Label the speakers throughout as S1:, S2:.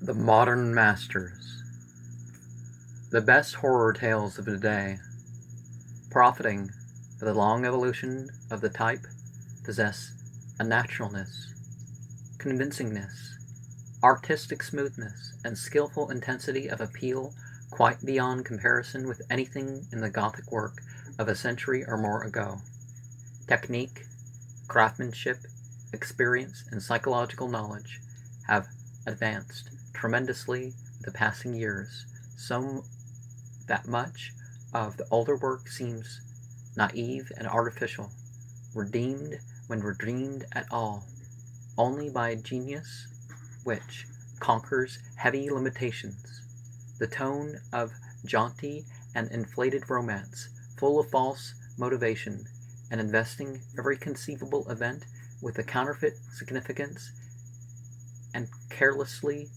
S1: The Modern Masters. The best horror tales of today, profiting for the long evolution of the type, possess a naturalness, convincingness, artistic smoothness, and skillful intensity of appeal quite beyond comparison with anything in the Gothic work of a century or more ago. Technique, craftsmanship, experience, and psychological knowledge have advanced tremendously with the passing years, so that much of the older work seems naive and artificial, redeemed when redeemed at all, only by a genius which conquers heavy limitations. The tone of jaunty and inflated romance, full of false motivation, and investing every conceivable event with a counterfeit significance and carelessly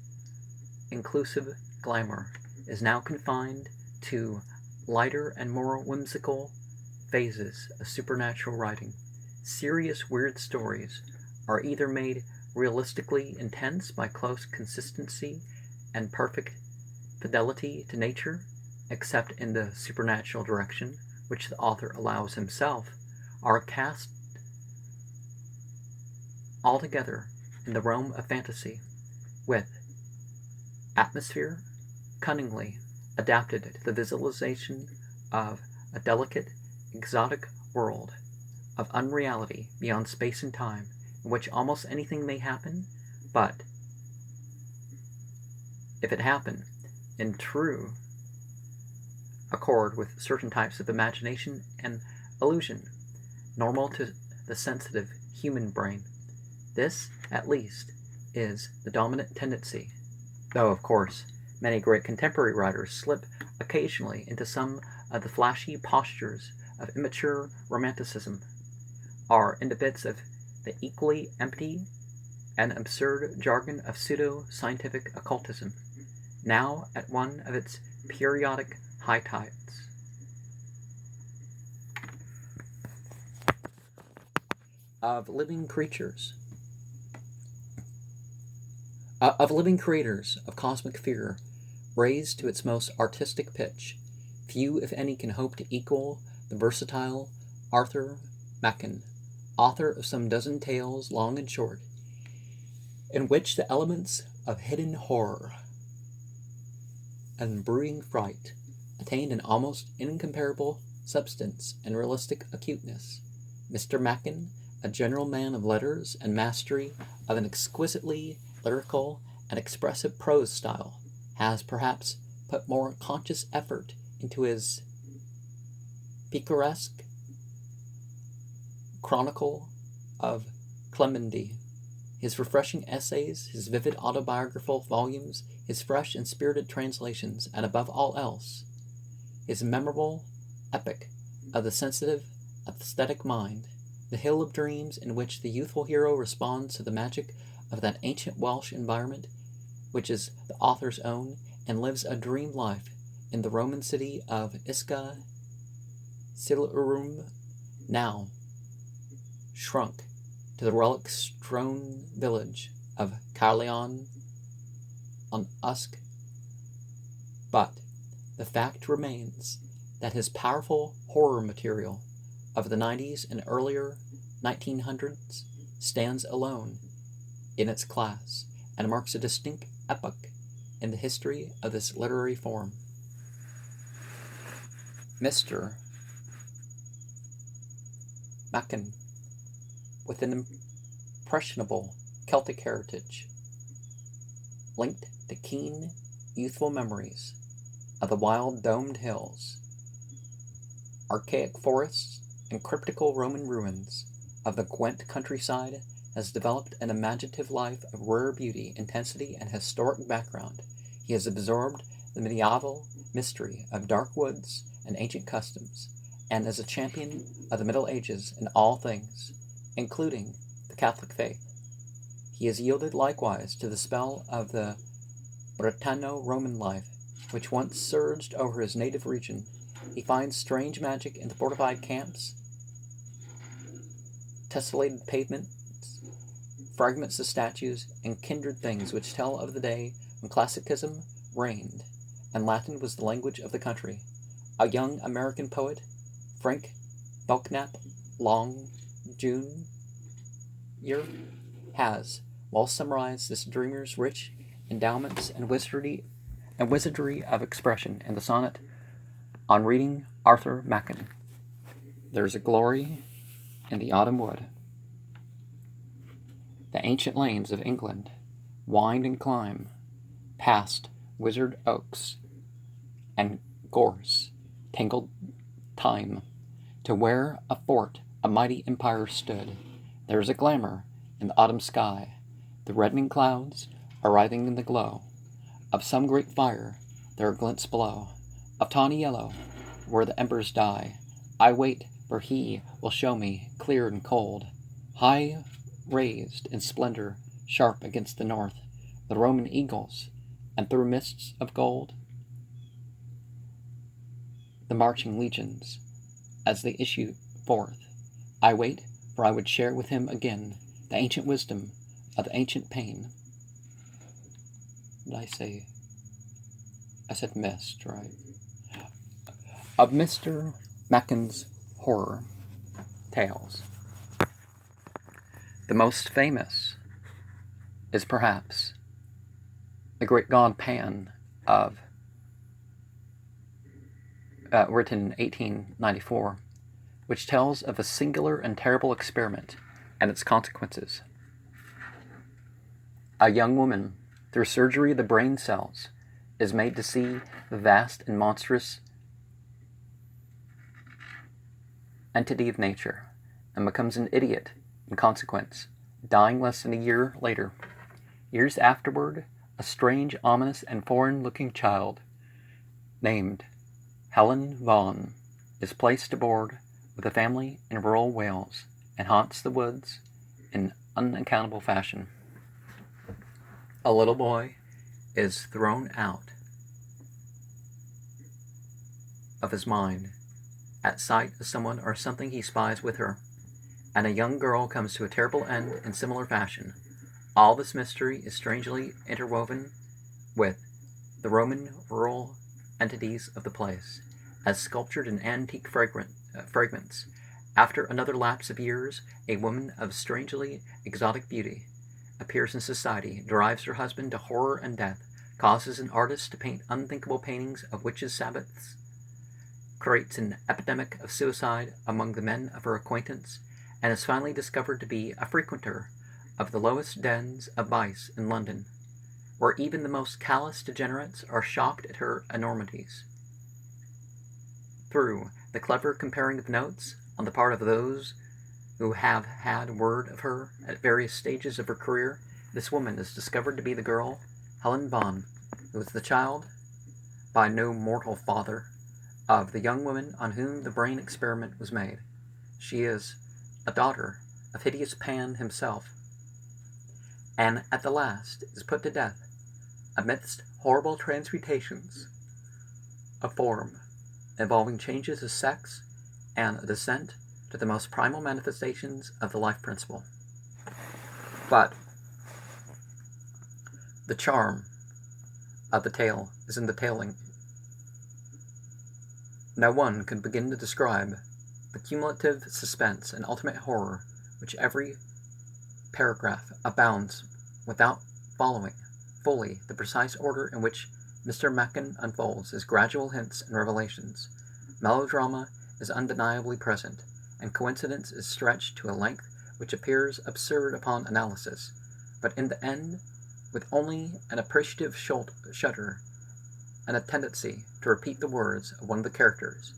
S1: inclusive glamour, is now confined to lighter and more whimsical phases of supernatural writing. Serious weird stories are either made realistically intense by close consistency and perfect fidelity to nature, except in the supernatural direction which the author allows himself, are cast altogether in the realm of fantasy, with atmosphere cunningly adapted to the visualization of a delicate, exotic world of unreality beyond space and time, in which almost anything may happen, but if it happen in true accord with certain types of imagination and illusion, normal to the sensitive human brain. This, at least, is the dominant tendency, though, of course, many great contemporary writers slip occasionally into some of the flashy postures of immature romanticism, are into bits of the equally empty and absurd jargon of pseudo-scientific occultism, now at one of its periodic high tides. Of living creatures, of living creators of cosmic fear, raised to its most artistic pitch, few, if any, can hope to equal the versatile Arthur Machen, author of some dozen tales, long and short, in which the elements of hidden horror and brooding fright attained an almost incomparable substance and realistic acuteness. Mr. Machen, a general man of letters and mastery of an exquisitely lyrical and expressive prose style, has perhaps put more conscious effort into his picaresque chronicle of Clemendy, his refreshing essays, his vivid autobiographical volumes, his fresh and spirited translations, and above all else, his memorable epic of the sensitive, aesthetic mind, The Hill of Dreams, in which the youthful hero responds to the magic of that ancient Welsh environment which is the author's own, and lives a dream life in the Roman city of Isca Silurum, now shrunk to the relic-strewn village of Caerleon on Usk. But the fact remains that his powerful horror material of the 90s and earlier 1900s stands alone in its class and marks a distinct epoch in the history of this literary form. Mr. Machen, with an impressionable Celtic heritage, linked to keen, youthful memories of the wild domed hills, archaic forests, and cryptical Roman ruins of the Gwent countryside, has developed an imaginative life of rare beauty, intensity, and historic background. He has absorbed the medieval mystery of dark woods and ancient customs, and is a champion of the Middle Ages in all things, including the Catholic faith. He has yielded likewise to the spell of the Britanno-Roman life, which once surged over his native region. He finds strange magic in the fortified camps, tessellated pavements, fragments of statues, and kindred things which tell of the day when classicism reigned, and Latin was the language of the country. A young American poet, Frank Belknap Long Jr., has well summarized this dreamer's rich endowments and wizardry of expression in the sonnet on reading Arthur Machen. There's a glory in the autumn wood. The ancient lanes of England wind and climb past wizard oaks and gorse tangled thyme, to where athwart a mighty empire stood. There's a glamour in the autumn sky. The reddening clouds are writhing in the glow of some great fire. There are glints below of tawny yellow where the embers die. I wait, for he will show me, clear and cold, high raised in splendor, sharp against the north, the Roman eagles, and through mists of gold the marching legions as they issue forth. I wait, for I would share with him again the ancient wisdom of the ancient pain. Did I say? I said mist, right? Of Mr. Machen's horror tales. The most famous is perhaps the great god Pan of written in 1894, which tells of a singular and terrible experiment and its consequences. A young woman, through surgery of the brain cells, is made to see the vast and monstrous entity of nature, and becomes an idiot in consequence, dying less than a year later. Years afterward, a strange, ominous, and foreign-looking child, named Helen Vaughan, is placed aboard with a family in rural Wales and haunts the woods in unaccountable fashion. A little boy is thrown out of his mind at sight of someone or something he spies with her, and a young girl comes to a terrible end in similar fashion. All this mystery is strangely interwoven with the Roman rural entities of the place, as sculptured in antique fragments. After another lapse of years, a woman of strangely exotic beauty appears in society, drives her husband to horror and death, causes an artist to paint unthinkable paintings of witches' sabbaths, creates an epidemic of suicide among the men of her acquaintance, and is finally discovered to be a frequenter of the lowest dens of vice in London, where even the most callous degenerates are shocked at her enormities. Through the clever comparing of notes on the part of those who have had word of her at various stages of her career, this woman is discovered to be the girl, Helen Vaughan, who is the child, by no mortal father, of the young woman on whom the brain experiment was made. She is a daughter of hideous Pan himself, and at the last is put to death amidst horrible transmutations of form, involving changes of sex and a descent to the most primal manifestations of the life principle. But the charm of the tale is in the telling. No one could begin to describe the cumulative suspense and ultimate horror which every paragraph abounds without following fully the precise order in which Mr. Machen unfolds his gradual hints and revelations. Melodrama is undeniably present, and coincidence is stretched to a length which appears absurd upon analysis, but in the end, with only an appreciative shudder and a tendency to repeat the words of one of the characters,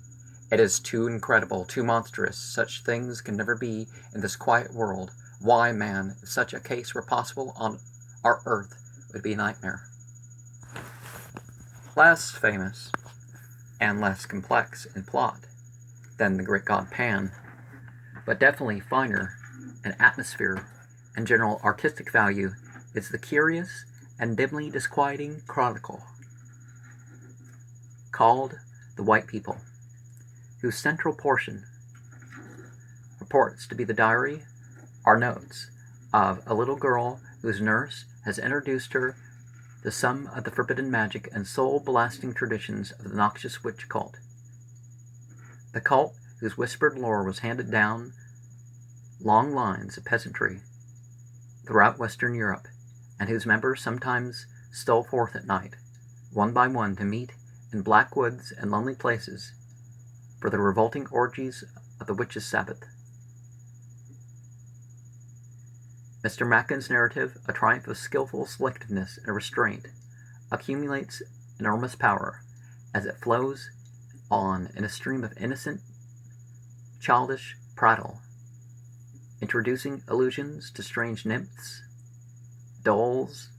S1: "It is too incredible, too monstrous. Such things can never be in this quiet world. Why, man, if such a case were possible on our earth, it would be a nightmare." Less famous and less complex in plot than the great god Pan, but definitely finer in atmosphere and general artistic value, is the curious and dimly disquieting chronicle called The White People, whose central portion purports to be the diary or notes of a little girl whose nurse has introduced her the sum of the forbidden magic and soul-blasting traditions of the noxious witch cult. The cult whose whispered lore was handed down long lines of peasantry throughout Western Europe, and whose members sometimes stole forth at night, one by one, to meet in black woods and lonely places for the revolting orgies of the witches' Sabbath. Mr. Macken's narrative, a triumph of skillful selectiveness and restraint, accumulates enormous power as it flows on in a stream of innocent, childish prattle, introducing allusions to strange nymphs, dolls,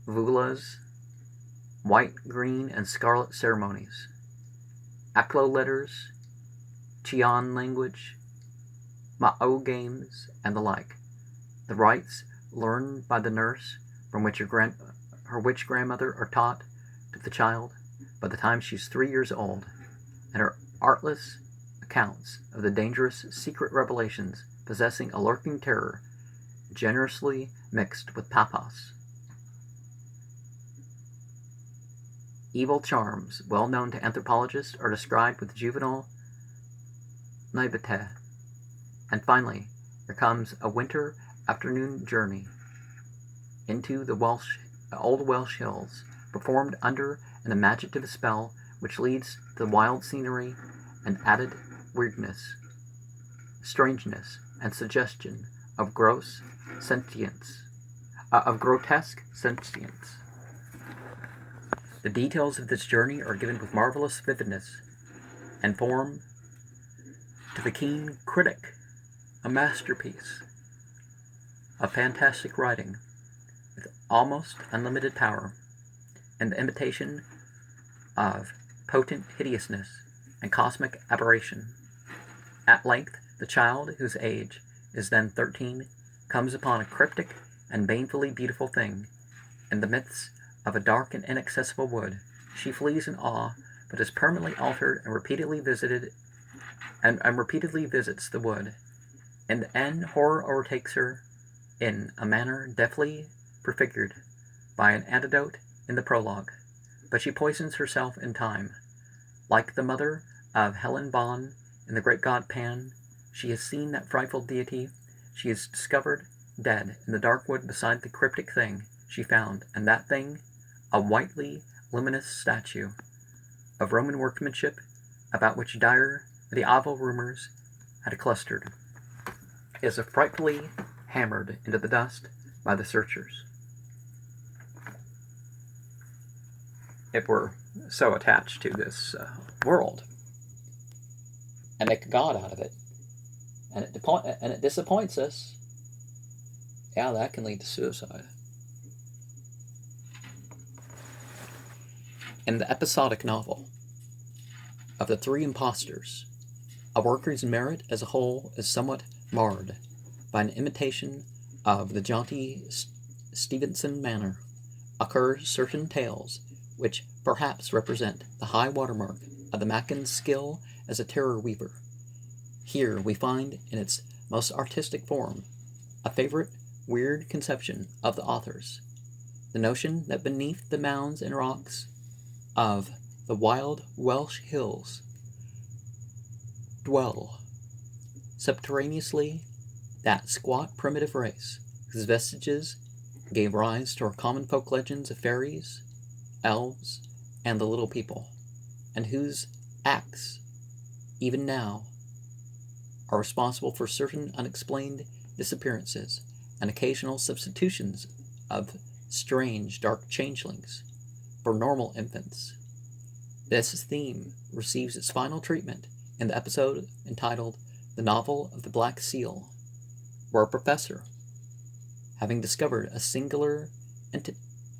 S1: vulas, white, green, and scarlet ceremonies, Aklo letters, Chian language, Ma'o games, and the like. The rites learned by the nurse from which her witch grandmother are taught to the child by the time she's 3 years old, and her artless accounts of the dangerous secret revelations possessing a lurking terror generously mixed with pathos. Evil charms, well known to anthropologists, are described with juvenile naivete. And finally, there comes a winter afternoon journey into the old Welsh hills, performed under an imaginative spell which leads to the wild scenery and added weirdness, strangeness, and suggestion of grotesque sentience. The details of this journey are given with marvelous vividness and form to the keen critic a masterpiece of fantastic writing with almost unlimited power and the imitation of potent hideousness and cosmic aberration. At length, the child, whose age is then 13, comes upon a cryptic and banefully beautiful thing in the midst of a dark and inaccessible wood. She flees in awe, but is permanently altered and repeatedly visits the wood. In the end, horror overtakes her in a manner deftly prefigured by an antidote in the prologue, but she poisons herself in time. Like the mother of Helen Bonn in The Great God Pan, she has seen that frightful deity. She is discovered dead in the dark wood beside the cryptic thing she found, and that thing, a whitely luminous statue of Roman workmanship about which medieval rumors had clustered, is frightfully hammered into the dust by the searchers. If we're so attached to this world and make a god out of it, and it disappoints us, yeah, that can lead to suicide. In the episodic novel of the three impostors, a worker's merit as a whole is somewhat marred by an imitation of the jaunty Stevenson manner. Occur certain tales which perhaps represent the high watermark of the Macken's skill as a terror weaver. Here we find, in its most artistic form, a favorite weird conception of the author's: the notion that beneath the mounds and rocks of the wild Welsh hills dwell subterraneously that squat primitive race whose vestiges gave rise to our common folk legends of fairies, elves, and the little people, and whose acts, even now, are responsible for certain unexplained disappearances and occasional substitutions of strange dark changelings for normal infants. This theme receives its final treatment in the episode entitled The Novel of the Black Seal, where a professor, having discovered a singular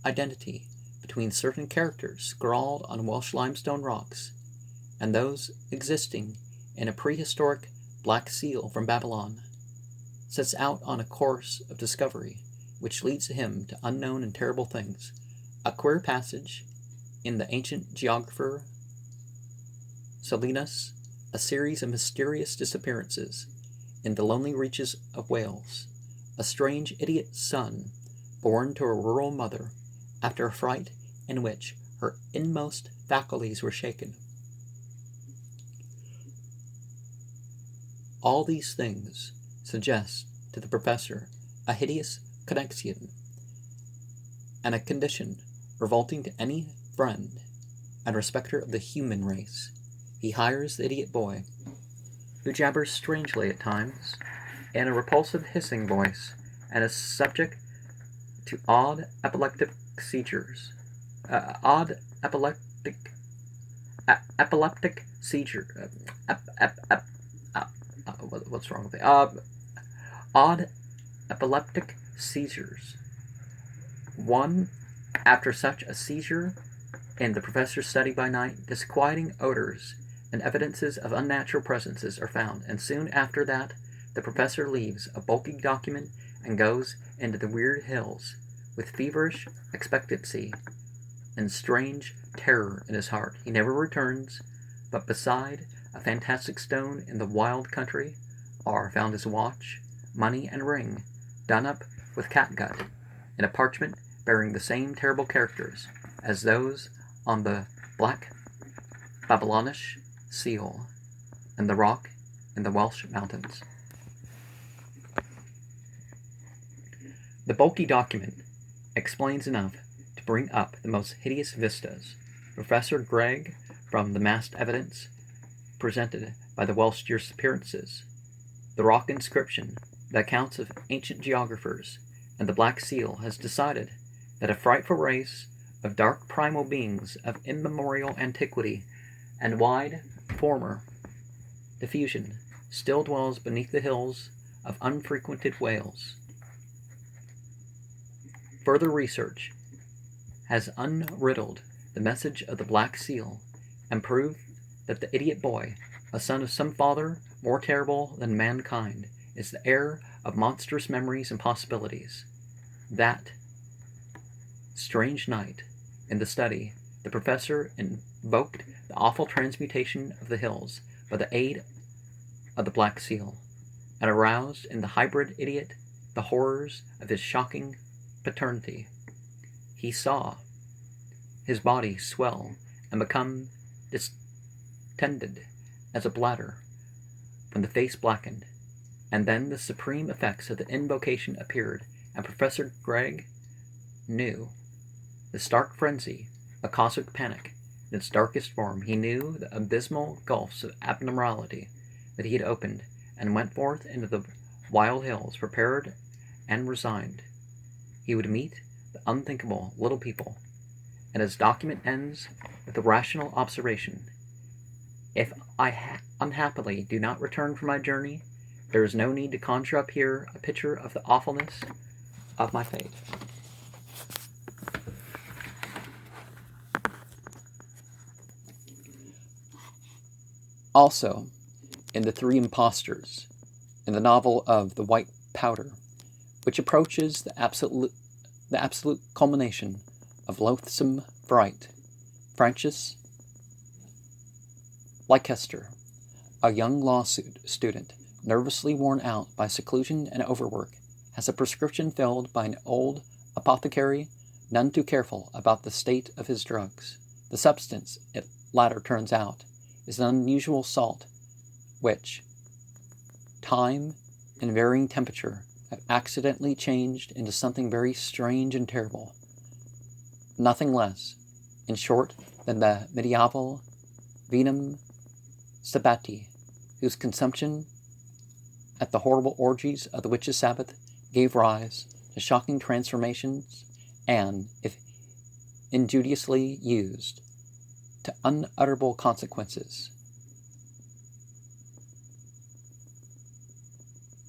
S1: identity between certain characters scrawled on Welsh limestone rocks and those existing in a prehistoric black seal from Babylon, sets out on a course of discovery which leads him to unknown and terrible things. A queer passage in the ancient geographer Solinus, a series of mysterious disappearances in the lonely reaches of Wales, a strange idiot son born to a rural mother, after a fright in which her inmost faculties were shaken. All these things suggest to the professor a hideous connexion and a condition revolting to any friend and respecter of the human race. He hires the idiot boy, who jabbers strangely at times, in a repulsive hissing voice, and is subject to odd epileptic seizures. Epileptic seizure. What's wrong with it? Odd epileptic seizures. One, after such a seizure, in the professor's study by night, disquieting odors and evidences of unnatural presences are found, and soon after that, the professor leaves a bulky document and goes into the weird hills with feverish expectancy and strange terror in his heart. He never returns, but beside a fantastic stone in the wild country are found his watch, money, and ring, done up with catgut, in a parchment bearing the same terrible characters as those on the black Babylonish seal and the rock in the Welsh mountains. The bulky document explains enough to bring up the most hideous vistas. Professor Gregg, from the massed evidence presented by the Welsh disappearances, the rock inscription, the accounts of ancient geographers, and the black seal, has decided that a frightful race of dark primal beings of immemorial antiquity and wide former diffusion still dwells beneath the hills of unfrequented Wales. Further research has unriddled the message of the black seal and proved that the idiot boy, a son of some father more terrible than mankind, is the heir of monstrous memories and possibilities. That strange night, in the study, the professor invoked the awful transmutation of the hills by the aid of the black seal, and aroused in the hybrid idiot the horrors of his shocking paternity. He saw his body swell and become distended as a bladder when the face blackened, and then the supreme effects of the invocation appeared, and Professor Gregg knew the stark frenzy, a cosmic panic in its darkest form. He knew the abysmal gulfs of abnormality that he had opened, and went forth into the wild hills, prepared and resigned. He would meet the unthinkable little people, and his document ends with the rational observation: if I unhappily do not return from my journey, there is no need to conjure up here a picture of the awfulness of my fate. Also, in The Three Impostors, in the novel of The White Powder, which approaches the absolute culmination of loathsome fright, Francis Leicester, a young law student, nervously worn out by seclusion and overwork, has a prescription filled by an old apothecary none too careful about the state of his drugs. The substance, it latter turns out, is an unusual salt, which time and varying temperature have accidentally changed into something very strange and terrible. Nothing less, in short, than the medieval vinum sabbati, whose consumption at the horrible orgies of the witches' Sabbath gave rise to shocking transformations and, if injudiciously used, to unutterable consequences.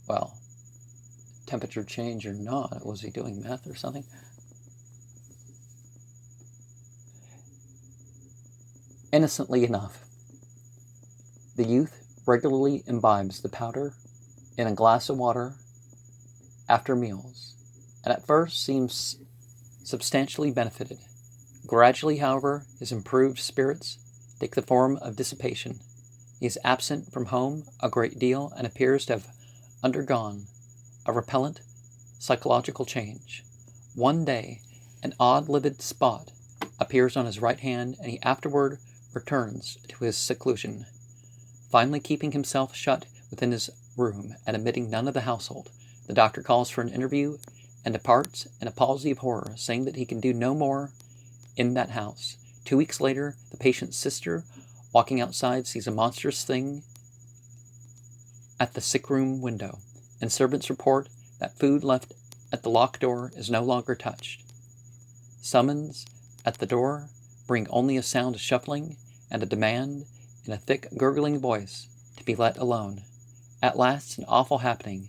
S1: Well, temperature change or not, was he doing math or something? Innocently enough, the youth regularly imbibes the powder in a glass of water after meals, and at first seems substantially benefited. Gradually, however, his improved spirits take the form of dissipation. He is absent from home a great deal and appears to have undergone a repellent psychological change. One day, An odd livid spot appears on his right hand, and he afterward returns to his seclusion, finally keeping himself shut within his room and admitting none of the household. The doctor calls for an interview and departs in a palsy of horror, saying that he can do no more in that house. 2 weeks later, the patient's sister, walking outside, sees a monstrous thing at the sick room window, and servants report that food left at the locked door is no longer touched. Summons at the door bring only a sound of shuffling and a demand in a thick, gurgling voice to be let alone. At last, an awful happening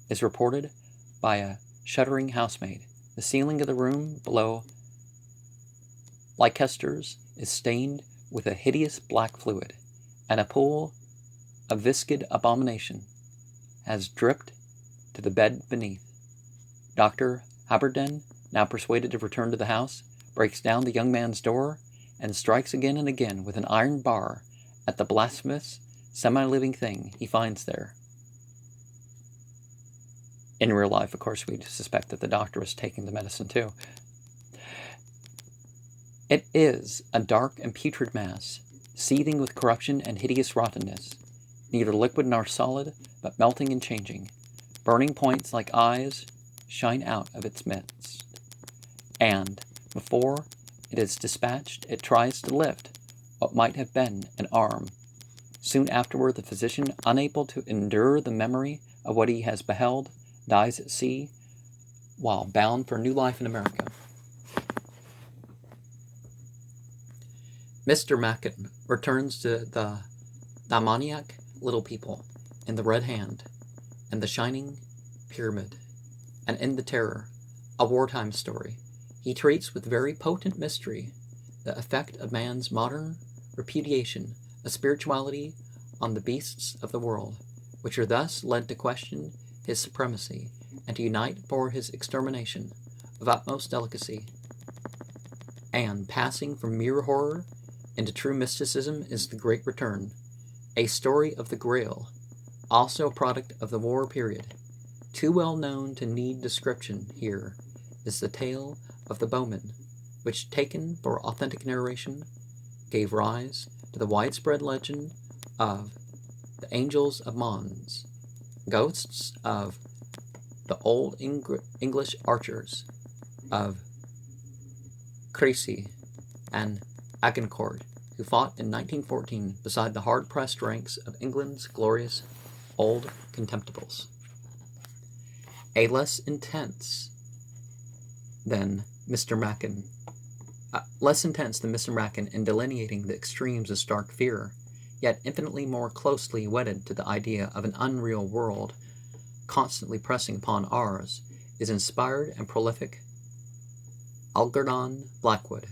S1: is reported by a shuddering housemaid. The ceiling of the room below Leicester's is stained with a hideous black fluid, and a pool of viscid abomination has dripped to the bed beneath. Dr. Haberden, now persuaded to return to the house, breaks down the young man's door and strikes again and again with an iron bar at the blasphemous, semi-living thing he finds there. In real life, of course, we suspect that the doctor was taking the medicine too. It is a dark and putrid mass, seething with corruption and hideous rottenness, neither liquid nor solid, but melting and changing. Burning points like eyes shine out of its midst, and, before it is dispatched, it tries to lift what might have been an arm. Soon afterward, the physician, unable to endure the memory of what he has beheld, dies at sea, while bound for new life in America. Mr. Mackin returns to the demoniac little people in the red hand and the shining pyramid, and in the terror, a wartime story. He treats with very potent mystery the effect of man's modern repudiation of spirituality on the beasts of the world, which are thus led to question his supremacy and to unite for his extermination of utmost delicacy. And passing from mere horror into true mysticism is The Great Return, a story of the Grail, also a product of the war period. Too well known to need description here is the tale of the bowman, which, taken for authentic narration, gave rise to the widespread legend of the Angels of Mons, ghosts of the old English archers of Crecy and Agincourt, who fought in 1914 beside the hard-pressed ranks of England's glorious old contemptibles. Less intense than Mr. Mackin in delineating the extremes of stark fear, yet infinitely more closely wedded to the idea of an unreal world constantly pressing upon ours, is inspired and prolific Algernon Blackwood,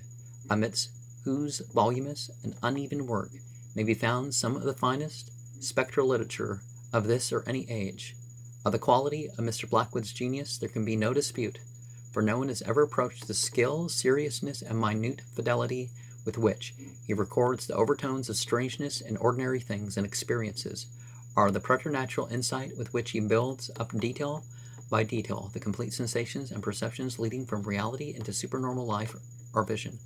S1: amidst whose voluminous and uneven work may be found some of the finest spectral literature of this or any age. Of the quality of Mr. Blackwood's genius there can be no dispute, for no one has ever approached the skill, seriousness, and minute fidelity with which he records the overtones of strangeness in ordinary things and experiences, or the preternatural insight with which he builds up detail by detail the complete sensations and perceptions leading from reality into supernormal life or vision.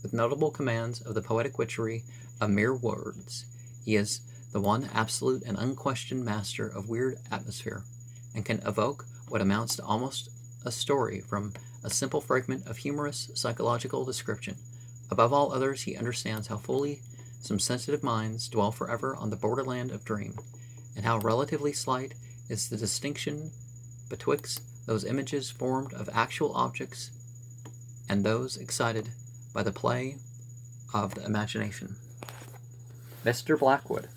S1: With notable commands of the poetic witchery of mere words, he is the one absolute and unquestioned master of weird atmosphere, and can evoke what amounts to almost a story from a simple fragment of humorous psychological description. Above all others, he understands how fully some sensitive minds dwell forever on the borderland of dream, and how relatively slight is the distinction betwixt those images formed of actual objects and those excited by the play of the imagination. Mr. Blackwood's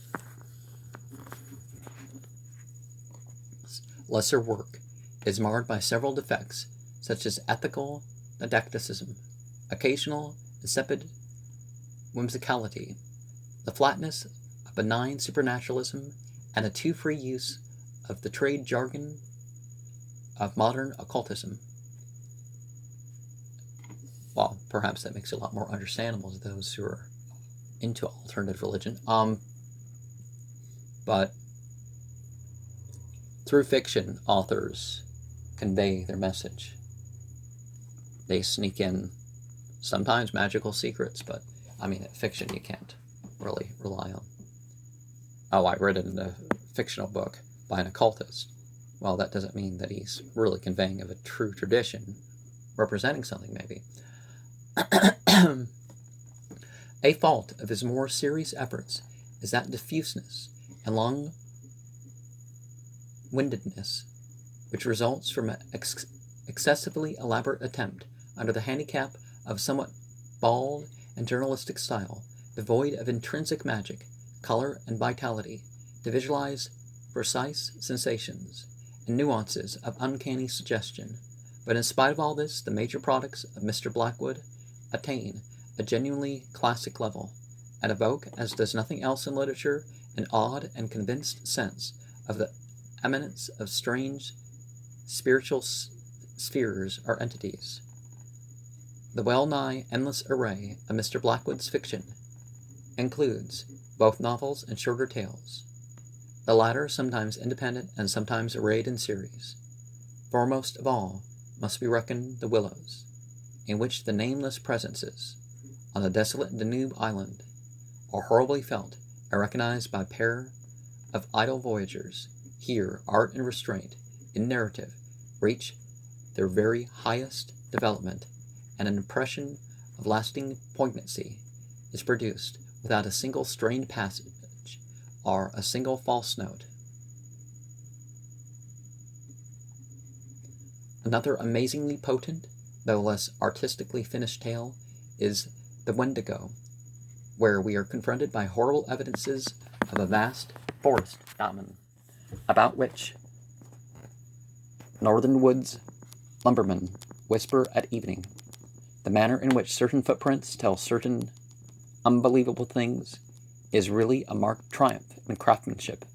S1: lesser work is marred by several defects, such as ethical didacticism, occasional insipid whimsicality, the flatness of benign supernaturalism, and a too free use of the trade jargon of modern occultism. Well, perhaps that makes it a lot more understandable to those who are into alternative religion. But through fiction, authors convey their message. They sneak in sometimes magical secrets, but I mean, fiction you can't really rely on. Oh, I read it in a fictional book by an occultist. Well, that doesn't mean that he's really conveying of a true tradition, representing something maybe. A fault of his more serious efforts is that diffuseness and long-windedness which results from an excessively elaborate attempt under the handicap of somewhat bald and journalistic style, devoid of intrinsic magic, color, and vitality, to visualize precise sensations and nuances of uncanny suggestion. But in spite of all this, the major products of Mr. Blackwood attain a genuinely classic level, and evoke, as does nothing else in literature, an awed and convinced sense of the eminence of strange spiritual spheres or entities. The well-nigh endless array of Mr. Blackwood's fiction includes both novels and shorter tales, the latter sometimes independent and sometimes arrayed in series. Foremost of all must be reckoned The Willows, in which the nameless presences on the desolate Danube island are horribly felt and recognized by a pair of idle voyagers. Here art and restraint in narrative reach their very highest development, and an impression of lasting poignancy is produced without a single strained passage or a single false note. Another amazingly potent, though less artistically finished tale is The Wendigo, where we are confronted by horrible evidences of a vast forest phenomenon, about which northern woods lumbermen whisper at evening. The manner in which certain footprints tell certain unbelievable things is really a marked triumph in craftsmanship.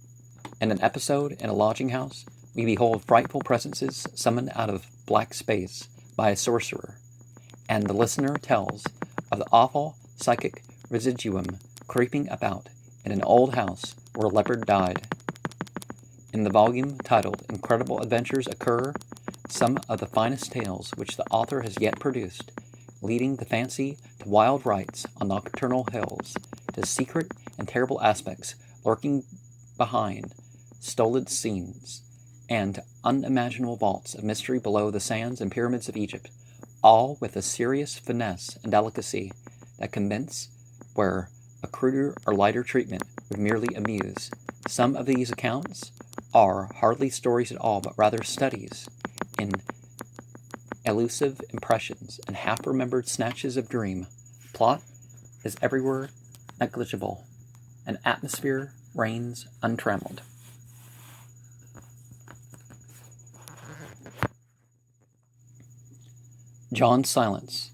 S1: In an episode in a lodging house, we behold frightful presences summoned out of black space by a sorcerer, and the listener tells of the awful psychic residuum creeping about in an old house where a leopard died. In the volume titled Incredible Adventures occur some of the finest tales which the author has yet produced, leading the fancy to wild rites on nocturnal hills, to secret and terrible aspects lurking behind stolid scenes, and to unimaginable vaults of mystery below the sands and pyramids of Egypt, all with a serious finesse and delicacy that convince where a cruder or lighter treatment would merely amuse. Some of these accounts are hardly stories at all, but rather studies in elusive impressions and half-remembered snatches of dream. Plot is everywhere negligible, and atmosphere reigns untrammeled. John Silence,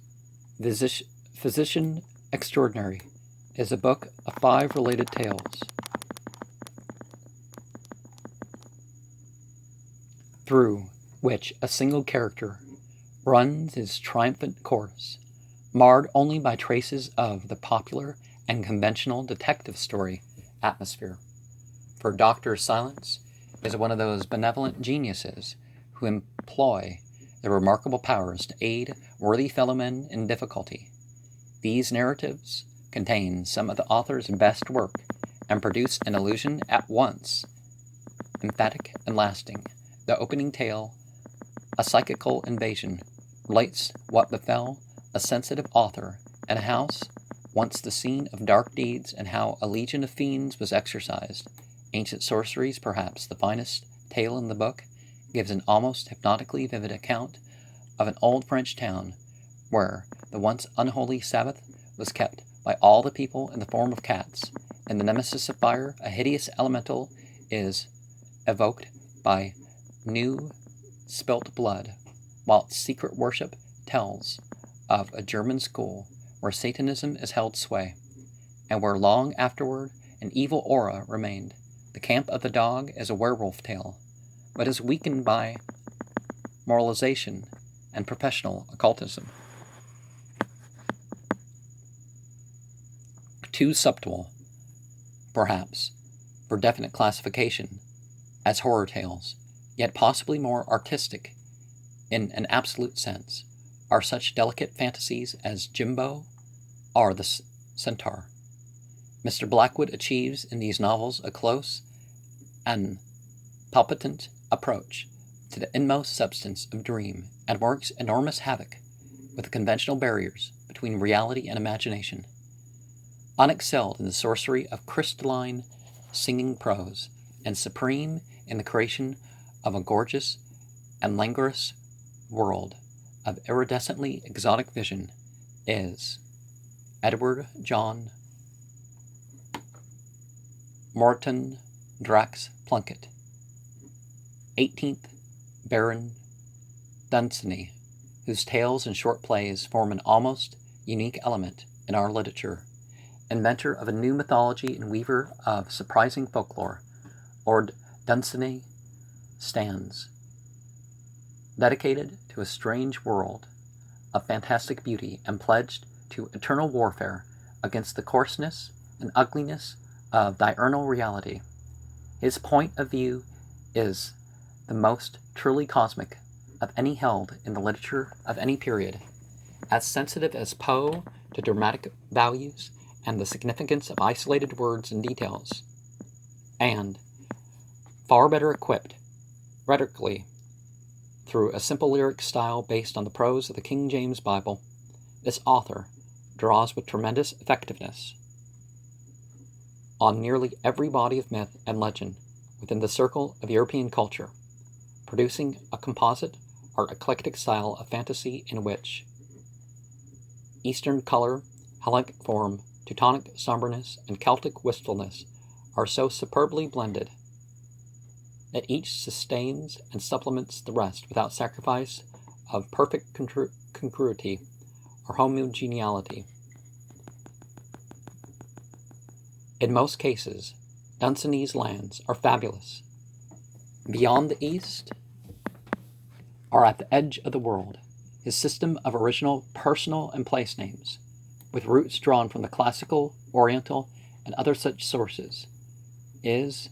S1: Physician Extraordinary, is a book of 5 related tales, through which a single character runs his triumphant course, marred only by traces of the popular and conventional detective story atmosphere. For Dr. Silence is one of those benevolent geniuses who employ their remarkable powers to aid worthy fellowmen in difficulty. These narratives contain some of the author's best work, and produce an illusion at once emphatic and lasting. The opening tale, A Psychical Invasion, relates what befell a sensitive author in a house once the scene of dark deeds, and how a legion of fiends was exorcised. Ancient Sorceries, perhaps the finest tale in the book, gives an almost hypnotically vivid account of an old French town where the once unholy Sabbath was kept by all the people in the form of cats. In the nemesis of fire, a hideous elemental is evoked by new spilt blood, whilst secret worship tells of a German school where Satanism is held sway, and where long afterward an evil aura remained. The Camp of the Dog is a werewolf tale, but is weakened by moralization and professional occultism. Too subtle, perhaps, for definite classification as horror tales, yet possibly more artistic in an absolute sense, are such delicate fantasies as Jimbo or the Centaur. Mr. Blackwood achieves in these novels a close and palpitant approach to the inmost substance of dream, and works enormous havoc with the conventional barriers between reality and imagination. Unexcelled in the sorcery of crystalline singing prose, and supreme in the creation of a gorgeous and languorous world of iridescently exotic vision, is Edward John Morton Drax Plunkett, 18th Baron Dunsany, whose tales and short plays form an almost unique element in our literature. Inventor of a new mythology and weaver of surprising folklore, Lord Dunsany stands dedicated to a strange world of fantastic beauty and pledged to eternal warfare against the coarseness and ugliness of diurnal reality. His point of view is the most truly cosmic of any held in the literature of any period, as sensitive as Poe to dramatic values and the significance of isolated words and details, and far better equipped rhetorically through a simple lyric style based on the prose of the King James Bible. This author draws with tremendous effectiveness on nearly every body of myth and legend within the circle of European culture, producing a composite or eclectic style of fantasy in which Eastern color, Hellenic form, Teutonic somberness, and Celtic wistfulness are so superbly blended that each sustains and supplements the rest without sacrifice of perfect congruity or homogeneity. In most cases, Dunsany's lands are fabulous, beyond the east, or at the edge of the world. His system of original personal and place names, with roots drawn from the classical, oriental, and other such sources, is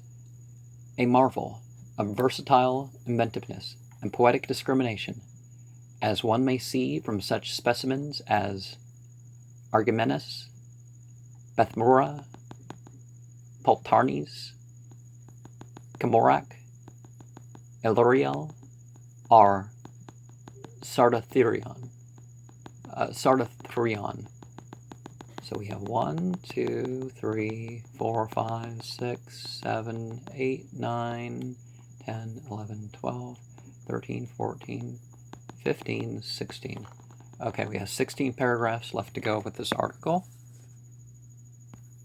S1: a marvel of versatile inventiveness and poetic discrimination, as one may see from such specimens as Argemenes, Bethmura, Pultarnes, Camorac, Illyriel, or Sardathrion. So we have 1, 2, 3, 4, 5, 6, 7, 8, 9, 10, 11, 12, 13, 14, 15, 16. Okay, we have 16 paragraphs left to go with this article.